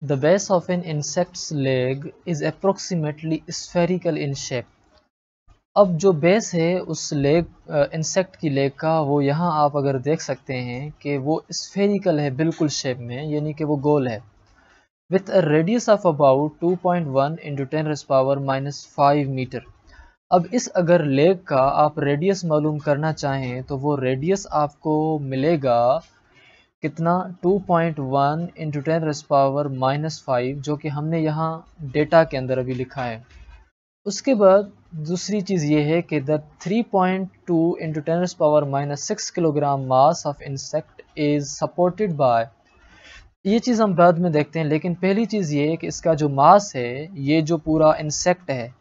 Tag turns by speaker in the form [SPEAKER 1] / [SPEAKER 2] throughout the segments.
[SPEAKER 1] The base of an insect's leg is approximately spherical in shape. अब जो base है उस लेग इंसेक्ट की लेग का, वो यहाँ आप अगर देख सकते हैं कि वो स्फेरिकल है बिल्कुल शेप में, यानी कि वो गोल है। With a radius of about 2.1 into 10⁻⁵ metre. अब इस अगर लेग का आप रेडियस मालूम करना चाहें तो वो रेडियस आपको मिलेगा कितना, 2.1 इंटू 10⁻⁵, जो कि हमने यहाँ डेटा के अंदर अभी लिखा है। उसके बाद दूसरी चीज़ ये है कि the 3.2 into 10⁻⁶ kilogram mass of insect is supported by, ये चीज़ हम बाद में देखते हैं, लेकिन पहली चीज़ ये है कि इसका जो मास है, ये जो पूरा इंसेक्ट है,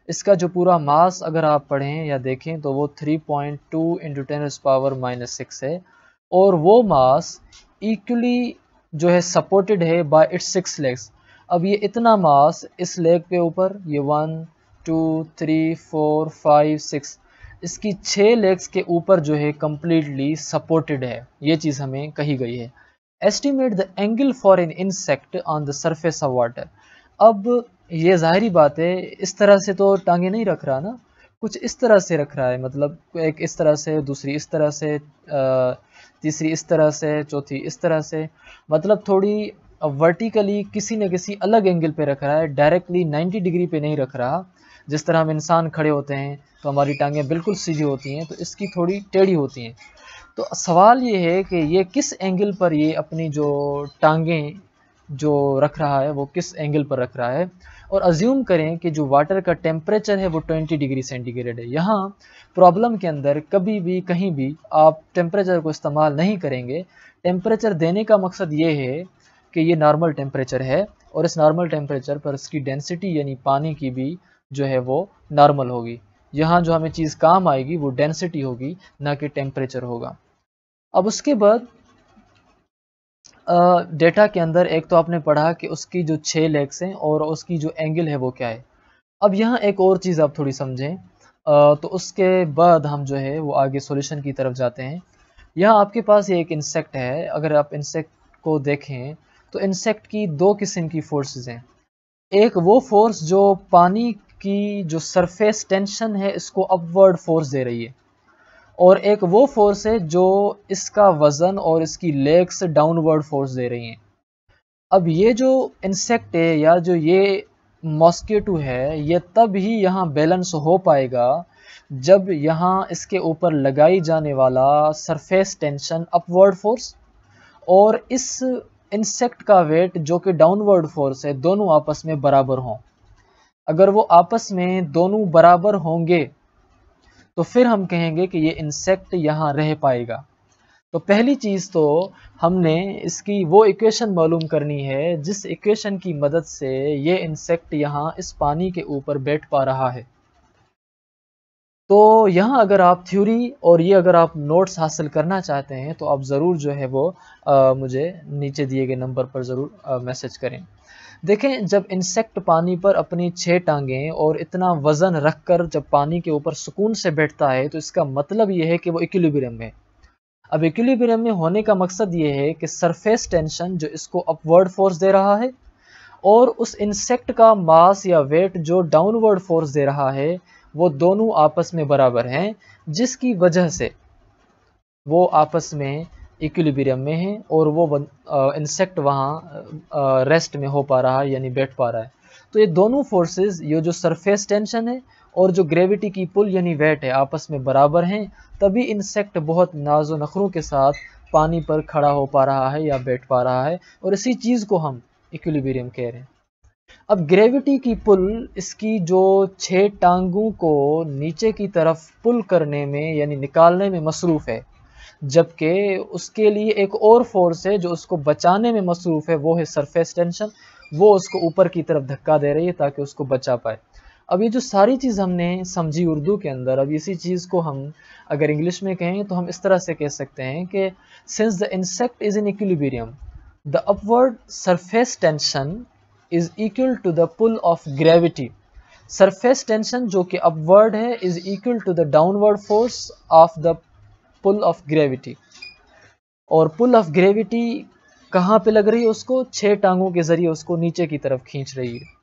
[SPEAKER 1] इसका जो पूरा मास अगर आप पढ़ें या देखें तो वो 3.2 इंटू 10⁻⁶ है, और वो मास इक्वली जो है सपोर्टेड है बाय इट्स 6 लेग्स। अब ये इतना मास इस लेग पे ऊपर, ये 1 2 3 4 5 6, इसकी 6 लेग्स के ऊपर जो है कम्प्लीटली सपोर्टेड है, ये चीज़ हमें कही गई है। Estimate the angle for an insect on the surface of water. अब ये ज़ाहिरी बात है, इस तरह से तो टांगे नहीं रख रहा ना, कुछ इस तरह से रख रहा है, मतलब एक इस तरह से, दूसरी इस तरह से, तीसरी इस तरह से, चौथी इस तरह से, मतलब थोड़ी वर्टिकली किसी न किसी अलग एंगल पे रख रहा है, डायरेक्टली 90 डिग्री पे नहीं रख रहा। जिस तरह हम इंसान खड़े होते हैं तो हमारी टांगें बिल्कुल सीधी होती हैं, तो इसकी थोड़ी टेढ़ी होती हैं। तो सवाल ये है कि ये किस एंगल पर ये अपनी जो टांगें जो रख रहा है वो किस एंगल पर रख रहा है। और अज्यूम करें कि जो वाटर का टेम्परेचर है वो 20 डिग्री सेंटीग्रेड है। यहाँ प्रॉब्लम के अंदर कभी भी कहीं भी आप टेम्परेचर को इस्तेमाल नहीं करेंगे। टेम्परेचर देने का मकसद ये है कि ये नॉर्मल टेम्परेचर है, और इस नॉर्मल टेम्परेचर पर इसकी डेंसिटी यानी पानी की भी जो है वो नॉर्मल होगी। यहाँ जो हमें चीज़ काम आएगी वो डेंसिटी होगी, ना कि टेम्परेचर होगा। अब उसके बाद डेटा के अंदर एक तो आपने पढ़ा कि उसकी जो 6 लेग्स हैं और उसकी जो एंगल है वो क्या है। अब यहाँ एक और चीज़ आप थोड़ी समझें, तो उसके बाद हम जो है वो आगे सॉल्यूशन की तरफ जाते हैं। यहाँ आपके पास ये एक इंसेक्ट है, अगर आप इंसेक्ट को देखें तो इंसेक्ट की दो किस्म की फोर्सेस हैं। एक वो फोर्स जो पानी की जो सरफेस टेंशन है इसको अपवर्ड फोर्स दे रही है, और एक वो फोर्स है जो इसका वज़न और इसकी लेग्स डाउनवर्ड फोर्स दे रही हैं। अब ये जो इंसेक्ट है या जो ये मॉस्किटो है, ये तब ही यहाँ बैलेंस हो पाएगा जब यहाँ इसके ऊपर लगाई जाने वाला सरफेस टेंशन अपवर्ड फोर्स और इस इंसेक्ट का वेट जो कि डाउनवर्ड फोर्स है, दोनों आपस में बराबर हों। अगर वो आपस में दोनों बराबर होंगे तो फिर हम कहेंगे कि ये इंसेक्ट यहाँ रह पाएगा। तो पहली चीज़ तो हमने इसकी वो इक्वेशन मालूम करनी है जिस इक्वेशन की मदद से ये इंसेक्ट यहाँ इस पानी के ऊपर बैठ पा रहा है। तो यहाँ अगर आप थ्योरी और ये अगर आप नोट्स हासिल करना चाहते हैं तो आप ज़रूर जो है वो मुझे नीचे दिए गए नंबर पर ज़रूर मैसेज करें। देखें, जब इंसेक्ट पानी पर अपनी 6 टांगें और इतना वज़न रखकर जब पानी के ऊपर सुकून से बैठता है तो इसका मतलब ये है कि वो इक्विलिब्रियम में। अब इक्विलिब्रियम में होने का मकसद ये है कि सरफेस टेंशन जो इसको अपवर्ड फोर्स दे रहा है और उस इंसेक्ट का मास या वेट जो डाउनवर्ड फोर्स दे रहा है, वो दोनों आपस में बराबर हैं, जिसकी वजह से वो आपस में इक्विलिब्रियम में है और वो इंसेक्ट वहाँ रेस्ट में हो पा रहा है, यानी बैठ पा रहा है। तो ये दोनों फोर्सेस, ये जो सरफेस टेंशन है और जो ग्रेविटी की पुल यानी वेट है, आपस में बराबर हैं, तभी इंसेक्ट बहुत नाजो नखरों के साथ पानी पर खड़ा हो पा रहा है या बैठ पा रहा है, और इसी चीज़ को हम इक्विलिब्रियम कह रहे हैं। अब ग्रेविटी की पुल इसकी जो 6 टांगों को नीचे की तरफ पुल करने में यानी निकालने में मसरूफ़ है, जबकि उसके लिए एक और फोर्स है जो उसको बचाने में मसरूफ़ है, वो है सरफेस टेंशन। वो उसको ऊपर की तरफ धक्का दे रही है ताकि उसको बचा पाए। अब ये जो सारी चीज़ हमने समझी उर्दू के अंदर, अब इसी चीज़ को हम अगर इंग्लिश में कहें तो हम इस तरह से कह सकते हैं कि since the insect is in equilibrium, the upward surface tension is equal to the pull of gravity. Surface tension जो कि अपवर्ड है is equal to the downward force of the pull of gravity. और pull of gravity कहाँ पे लग रही है उसको, 6 टांगों के जरिए उसको नीचे की तरफ खींच रही है।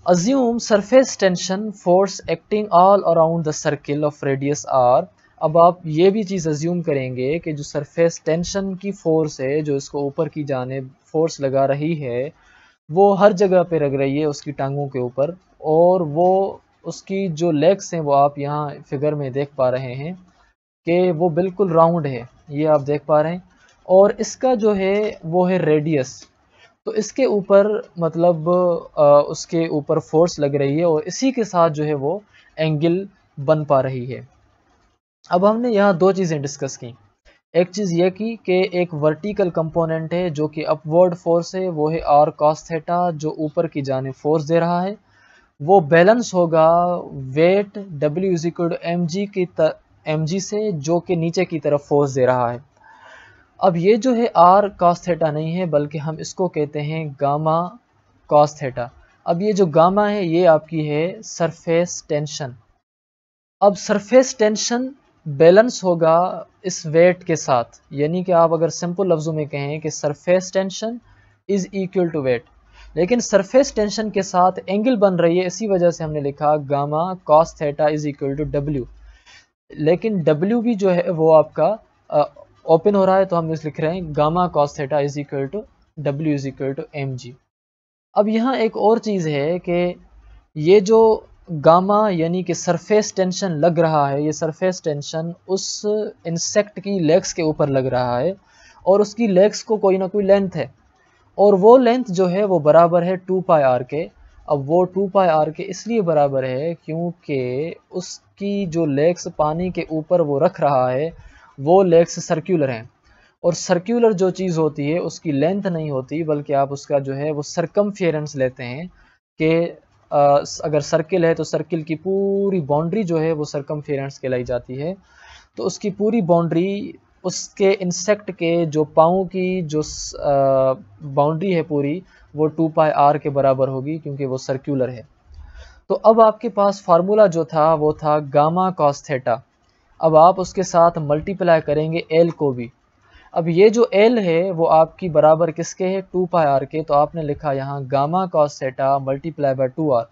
[SPEAKER 1] Assume surface tension force acting all around the circle of radius r। अब आप ये भी चीज़ अज्यूम करेंगे कि जो सरफेस टेंशन की फोर्स है, जो इसको ऊपर की जानिब फोर्स लगा रही है, वो हर जगह पे लग रही है उसकी टांगों के ऊपर, और वो उसकी जो लेग्स हैं वो आप यहाँ फिगर में देख पा रहे हैं कि वो बिल्कुल राउंड है, ये आप देख पा रहे हैं। और इसका जो है वो है रेडियस, तो इसके ऊपर मतलब उसके ऊपर फोर्स लग रही है और इसी के साथ जो है वो एंगल बन पा रही है। अब हमने यहाँ दो चीज़ें डिस्कस की। एक चीज़ ये की कि एक वर्टिकल कंपोनेंट है जो कि अपवर्ड फोर्स है, वो है आर कॉस थीटा, जो ऊपर की जानिब फोर्स दे रहा है। वो बैलेंस होगा weight W is equal to mg से, जो कि नीचे की तरफ फोर्स दे रहा है। अब ये जो है आर कॉस थीटा नहीं है, बल्कि हम इसको कहते हैं गामा कॉस थीटा। अब ये जो गामा है ये आपकी है सरफेस टेंशन। अब सरफेस टेंशन बैलेंस होगा इस वेट के साथ, यानी कि आप अगर सिंपल लफ्ज़ों में कहें कि surface tension is equal to weight, लेकिन सरफेस टेंशन के साथ एंगल बन रही है, इसी वजह से हमने लिखा gamma cos theta is equal to W. लेकिन डब्ल्यू भी जो है वो आपका ओपन हो रहा है, तो हम इस लिख रहे हैं gamma cos theta is equal to W is equal to M G. अब यहाँ एक और चीज़ है कि ये जो गामा यानी कि सरफेस टेंशन लग रहा है, ये सरफेस टेंशन उस इंसेक्ट की लेग्स के ऊपर लग रहा है, और उसकी लेग्स को कोई ना कोई लेंथ है, और वो लेंथ जो है वो बराबर है 2 पाई आर के। अब वो 2 पाई आर के इसलिए बराबर है क्योंकि उसकी जो लेग्स पानी के ऊपर वो रख रहा है वो लेग्स सर्कुलर हैं, और सर्कुलर जो चीज़ होती है उसकी लेंथ नहीं होती, बल्कि आप उसका जो है वो सरकमफेरेंस लेते हैं कि अगर सर्किल है तो सर्किल की पूरी बाउंड्री जो है वो सरकमफेरेंस कहलाई जाती है। तो उसकी पूरी बाउंड्री उसके इंसेक्ट के जो पाँव की जो बाउंड्री है पूरी, वो 2 पाई आर के बराबर होगी क्योंकि वो सर्कुलर है। तो अब आपके पास फार्मूला जो था वो था गामा कॉस थीटा। अब आप उसके साथ मल्टीप्लाई करेंगे एल को भी। अब ये जो एल है वो आपकी बराबर किसके है, 2 पाई आर के, तो आपने लिखा यहाँ gamma cos theta multiply by 2r।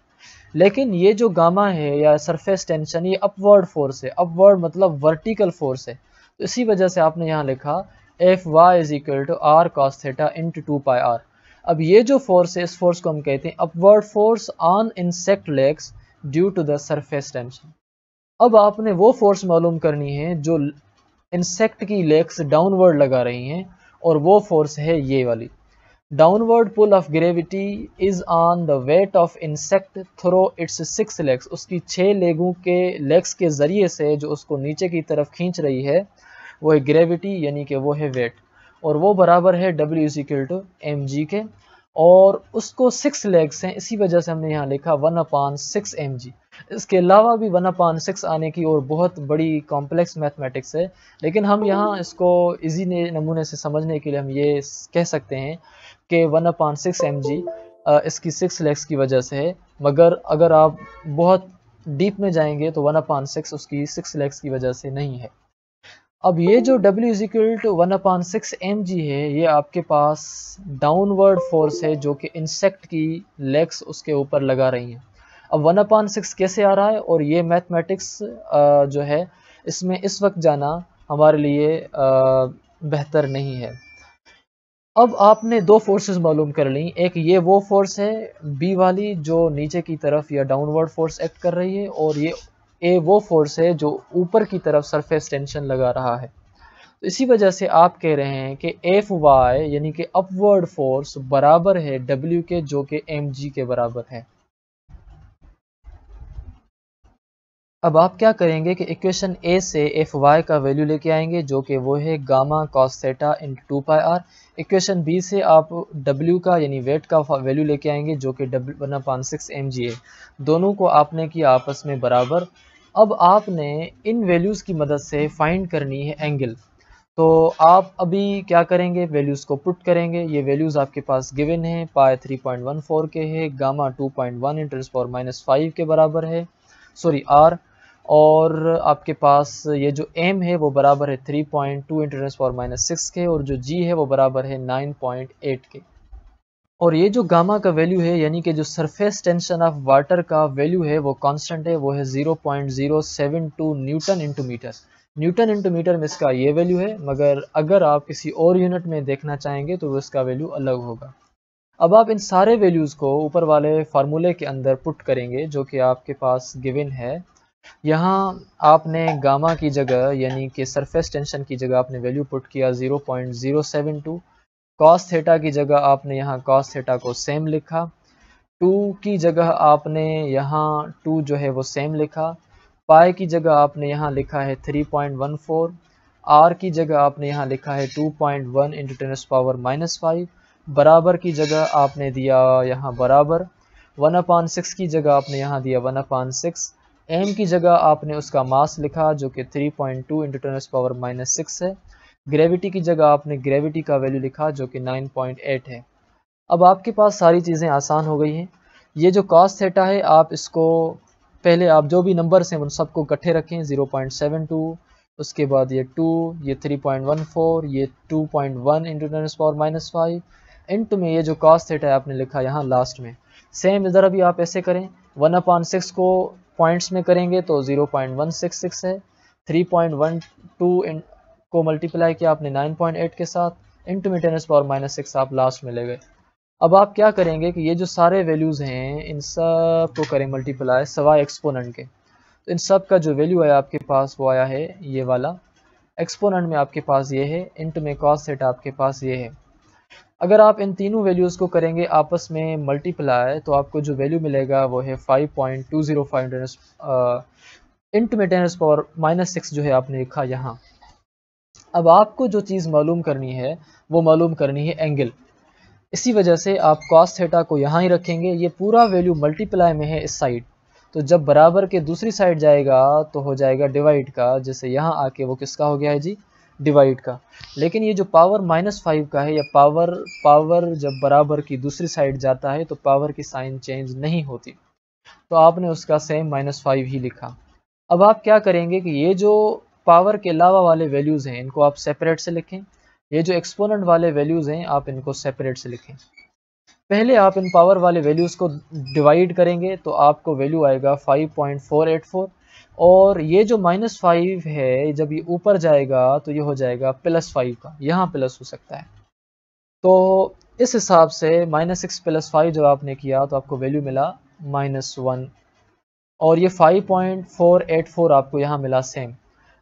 [SPEAKER 1] लेकिन ये जो गामा है या सरफेस टेंशन, ये अपवर्ड फोर्स है, अपवर्ड मतलब वर्टिकल फोर्स है, तो इसी वजह से आपने यहाँ लिखा F Y is equal to R cos theta into 2 pi R. अब ये जो फोर्स है, इस फोर्स को हम कहते हैं upward force on insect legs due to the surface tension. अब आपने वो फोर्स मालूम करनी है जो इंसेक्ट की लेग्स डाउनवर्ड लगा रही हैं, और वो फोर्स है ये वाली। Downward pull of gravity is on the weight of insect through its 6 legs. उसकी 6 लेगों के लेग्स के जरिए से जो उसको नीचे की तरफ खींच रही है वो है ग्रेविटी, यानी कि वो है वेट, और वो बराबर है W is equal to M G के, और उसको 6 लेग्स हैं, इसी वजह से हमने यहाँ लिखा 1/6 mg। इसके अलावा भी 1/6 आने की और बहुत बड़ी कॉम्प्लेक्स मैथमेटिक्स है, लेकिन हम यहाँ इसको इजी नमूने से समझने के लिए हम ये कह सकते हैं कि 1/6 mg इसकी 6 लेग्स की वजह से है, मगर अगर आप बहुत डीप में जाएंगे तो 1/6 उसकी 6 लेग्स की वजह से नहीं है। अब ये जो W is equal to 1/6 mg है, ये आपके पास डाउनवर्ड फोर्स है जो कि इंसेक्ट की लेग्स उसके ऊपर लगा रही हैं। अब 1/6 कैसे आ रहा है, और ये मैथमेटिक्स जो है इसमें इस वक्त जाना हमारे लिए बेहतर नहीं है। अब आपने दो फोर्सेस मालूम कर ली, एक ये वो फोर्स है बी वाली जो नीचे की तरफ या डाउनवर्ड फोर्स एक्ट कर रही है, और ये ए वो फोर्स है जो ऊपर की तरफ सरफेस टेंशन लगा रहा है। तो इसी वजह से आप कह रहे हैं कि एफ वाई यानी कि अपवर्ड फोर्स बराबर है डब्ल्यू के, जो कि एम जी के बराबर है। अब आप क्या करेंगे कि इक्वेशन ए से एफ वाई का वैल्यू लेके आएंगे जो कि वो है gamma cos theta into 2 pi R. Equation B से आप डब्ल्यू का यानी वेट का वैल्यू लेके आएंगे जो कि 1/6 mg है। दोनों को आपने किया आपस में बराबर। अब आपने इन वैल्यूज़ की मदद से फाइंड करनी है एंगल। तो आप अभी क्या करेंगे, वैल्यूज़ को पुट करेंगे। ये वैल्यूज़ आपके पास गिवन है, पाई 3.14 के है, गामा 2.1 × 10⁻⁵ के बराबर है, सॉरी आर, और आपके पास ये जो m है वो बराबर है 3.2 × 10⁻⁶ के, और जो g है वो बराबर है 9.8 के। और ये जो गामा का वैल्यू है यानी कि जो सरफेस टेंशन ऑफ वाटर का वैल्यू है वो कांस्टेंट है, वो है 0.072 newton into metre. Newton into metre में इसका ये वैल्यू है, मगर अगर आप किसी और यूनिट में देखना चाहेंगे तो इसका वैल्यू अलग होगा। अब आप इन सारे वैल्यूज़ को ऊपर वाले फार्मूले के अंदर पुट करेंगे जो कि आपके पास गिवन है। यहाँ आपने गामा की जगह यानी कि सरफेस टेंशन की जगह आपने वैल्यू पुट किया 0.072, कॉस थीटा की जगह आपने यहाँ कॉस थीटा को सेम लिखा, 2 की जगह आपने यहाँ 2 जो है वो सेम लिखा, पाई की जगह आपने यहाँ लिखा है 3.14, आर की जगह आपने यहाँ लिखा है 2.1 × 10⁻⁵, बराबर की जगह आपने दिया यहाँ बराबर, 1/6 की जगह आपने यहाँ दिया 1/6, एम की जगह आपने उसका मास लिखा जो कि 3.2 × 10⁻⁶ है, ग्रेविटी की जगह आपने ग्रेविटी का वैल्यू लिखा जो कि 9.8 है। अब आपके पास सारी चीज़ें आसान हो गई हैं। ये जो कॉस थीटा है आप इसको पहले आप जो भी नंबर्स हैं उन सबको इकट्ठे रखें, 0.72, उसके बाद ये 2, ये 3.14, ये 2.1 × 10⁻⁵, इंटू में ये जो कॉस थीटा है आपने लिखा यहाँ लास्ट में। सेम इधर अभी आप ऐसे करें, 1/6 को पॉइंट्स में करेंगे तो 0.166 है, 3.12 को मल्टीप्लाई किया आपने 9.8 के साथ, इंटू में 10⁻⁶ आप लास्ट में ले गए। अब आप क्या करेंगे कि ये जो सारे वैल्यूज़ हैं इन सब को करें मल्टीप्लाई सवाए एक्सपोनेंट के, तो इन सब का जो वैल्यू है आपके पास वो आया है ये वाला, एक्सपोनेंट में आपके पास ये है, इंटू में कॉस थीटा आपके पास ये है। अगर आप इन तीनों वैल्यूज़ को करेंगे आपस में मल्टीप्लाई तो आपको जो वैल्यू मिलेगा वो है 5.205 इंटू में 10⁻⁶ जो है आपने लिखा यहाँ। अब आपको जो चीज़ मालूम करनी है वो मालूम करनी है एंगल, इसी वजह से आप कॉस थीटा को यहाँ ही रखेंगे। ये पूरा वैल्यू मल्टीप्लाई में है इस साइड, तो जब बराबर के दूसरी साइड जाएगा तो हो जाएगा डिवाइड का, जैसे यहाँ आके वो किसका हो गया है जी, डिवाइड का। लेकिन ये जो पावर -5 का है या पावर जब बराबर की दूसरी साइड जाता है तो पावर की साइन चेंज नहीं होती, तो आपने उसका सेम -5 ही लिखा। अब आप क्या करेंगे कि ये जो पावर के अलावा वाले वैल्यूज़ हैं इनको आप सेपरेट से लिखें, ये जो एक्सपोनेंट वाले वैल्यूज़ हैं आप इनको सेपरेट से लिखें। पहले आप इन पावर वाले वैल्यूज़ को डिवाइड करेंगे तो आपको वैल्यू आएगा 5.484, और ये जो -5 है जब ये ऊपर जाएगा तो ये हो जाएगा +5 का, यहाँ प्लस हो सकता है। तो इस हिसाब से -6 + 5 जब आपने किया तो आपको वैल्यू मिला -1, और ये 5.484 आपको यहाँ मिला सेम।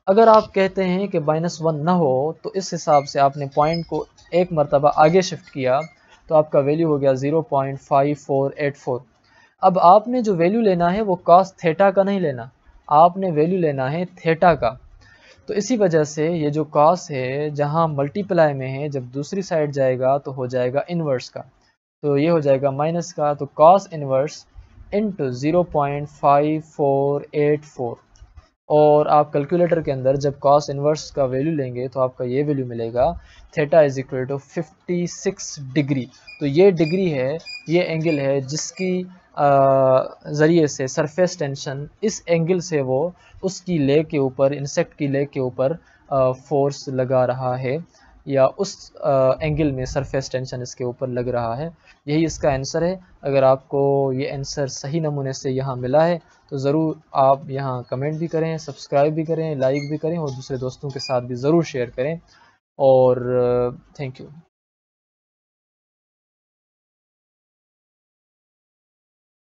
[SPEAKER 1] अगर आप कहते हैं कि -1 ना हो तो इस हिसाब से आपने पॉइंट को एक मरतबा आगे शिफ्ट किया तो आपका वैल्यू हो गया 0.5484। अब आपने जो वैल्यू लेना है वो कॉस थीटा का नहीं लेना, आपने वैल्यू लेना है थीटा का। तो इसी वजह से ये जो कॉस है जहाँ मल्टीप्लाई में है जब दूसरी साइड जाएगा तो हो जाएगा इन्वर्स का, तो ये हो जाएगा माइनस का, तो कॉस इन्वर्स इंटू 0.5484। और आप कैलकुलेटर के अंदर जब कॉस इन्वर्स का वैल्यू लेंगे तो आपका ये वैल्यू मिलेगा theta is equal to 56 degree. तो ये डिग्री है, ये एंगल है जिसकी ज़रिए से सरफेस टेंशन इस एंगल से वो उसकी लेग के ऊपर, इंसेक्ट की लेग के ऊपर फोर्स लगा रहा है, या उस एंगल में सरफेस टेंशन इसके ऊपर लग रहा है। यही इसका आंसर है। अगर आपको ये आंसर सही नमूने से यहाँ मिला है तो ज़रूर आप यहाँ कमेंट भी करें, सब्सक्राइब भी करें, लाइक भी करें और दूसरे दोस्तों के साथ भी ज़रूर शेयर करें। और थैंक यू।